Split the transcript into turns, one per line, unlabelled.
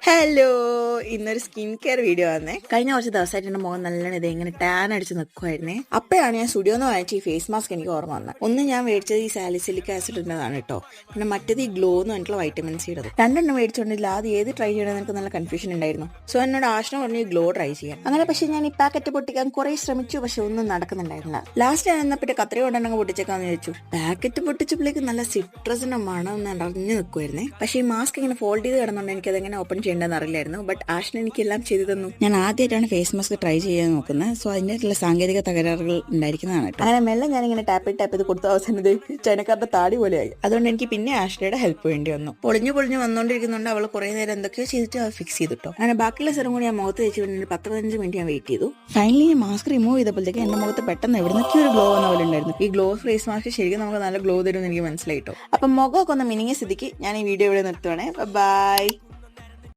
Hello, ഇന്നൊരു skin care video വന്നേ. കഴിഞ്ഞ കുറച്ച് ദിവസമായിട്ട് എന്റെ മുഖം നല്ലോണം ഇങ്ങനെ ടാൻ അടിച്ച് നിൽക്കുമായിരുന്നേ. അപ്പോഴാണ് ഞാൻ സ്റ്റുഡിയോന്ന് വാങ്ങിച്ച ഈ ഫേസ് മാസ്ക് എനിക്ക് ഓർമ്മ വന്നത്. ഒന്ന് ഞാൻ മേടിച്ചത് ഈ സാലിസിലിക് ആസിഡിൻ്റെതാണ് കേട്ടോ. പിന്നെ മറ്റേത് ഈ ഗ്ലോ എന്ന് പറഞ്ഞിട്ടുള്ള വൈറ്റമിൻ സി ഇടത്. രണ്ടെണ്ണം മേടിച്ചുകൊണ്ടില്ല, അത് ഏത് ട്രൈ ചെയ്യണമെന്ന് എനിക്ക് നല്ല കൺഫ്യൂഷൻ ഉണ്ടായിരുന്നു. സോ എന്നോട് ആശ്ന പറഞ്ഞു ഈ ഗ്ലോ ട്രൈ ചെയ്യാൻ. അങ്ങനെ പക്ഷേ ഞാൻ ഈ പാക്കറ്റ് പൊട്ടിക്കാൻ കുറെ ശ്രമിച്ചു, പക്ഷെ ഒന്നും നടക്കുന്നുണ്ടായിരുന്നില്ല. ലാസ്റ്റ് ഞാൻ എന്നപ്പറ്റ കത്രിക കൊണ്ടെണ്ണ പൊട്ടിച്ചേക്കാന്ന് ചോദിച്ചു. പാക്കറ്റ് പൊട്ടിച്ചപ്പോഴേക്ക് നല്ല സിട്രസിന്റെ മണം നിറഞ്ഞു നിൽക്കുമായിരുന്നേ. പക്ഷേ ഈ മാസ്ക് ഇങ്ങനെ ഫോൾഡ് ചെയ്ത് കിടന്നുകൊണ്ട് എനിക്ക് അതെങ്ങനെ ഓപ്പൺ ചെയ്യേണ്ടതെന്ന് അറിയില്ലായിരുന്നു. ബട്ട് ആഷ്ന എനിക്ക് എല്ലാം ചെയ്തു തന്നു. ഞാൻ ആദ്യമായിട്ടാണ് ഫേസ് മാസ്ക് ട്രൈ ചെയ്യാൻ നോക്കുന്നത്. സോ അതിൻ്റെ സാങ്കേതിക തകരാറുകൾ ഉണ്ടായിരിക്കുന്നതാണ് കേട്ടോ. അങ്ങനെ മെല്ലെ ഞാനിങ്ങനെ ടാപ്പ് ചെയ്ത് കൊടുത്ത അവസാനം ചൈനക്കാരുടെ താടി പോലെയായി. അതുകൊണ്ട് എനിക്ക് പിന്നെ ആഷ്നയുടെ ഹെൽപ്പ് വേണ്ടി വന്നു. പൊളിഞ്ഞു വന്നുകൊണ്ടിരിക്കുന്നുണ്ട്. അവൾ കുറെ നേരം എന്തൊക്കെയോ ചെയ്തിട്ട് അത് ഫിക്സ് ചെയ്തിട്ടോ. അങ്ങനെ ബാക്കിയുള്ള സ്ഥലം കൂടി ഞാൻ മുഖത്ത് വെച്ച് പിന്നെ 10-15 മിനിറ്റ് ഞാൻ വെയിറ്റ് ചെയ്തു. ഫൈനലി ഞാൻ മാസ്ക് റിമൂവ് ചെയ്തപ്പോഴത്തേക്ക് എന്റെ മുഖത്ത് പെട്ടെന്ന് എവിടുന്നൊക്കെ ഒരു ഗ്ലോ വന്ന പോലെ ഉണ്ടായിരുന്നു. ഈ ഗ്ലോ ഫേസ് മാസ്ക് ശരിക്കും നമുക്ക് നല്ല ഗ്ലോ തരുമെന്ന് എനിക്ക് മനസ്സിലായിട്ടോ. അപ്പം മുഖമൊക്കെ ഒന്ന് മിനിങ്ങിയ സ്ഥിതിക്ക് ഞാൻ ഈ വീഡിയോ ഇവിടെ നിർത്തുവാണേ. ബൈ.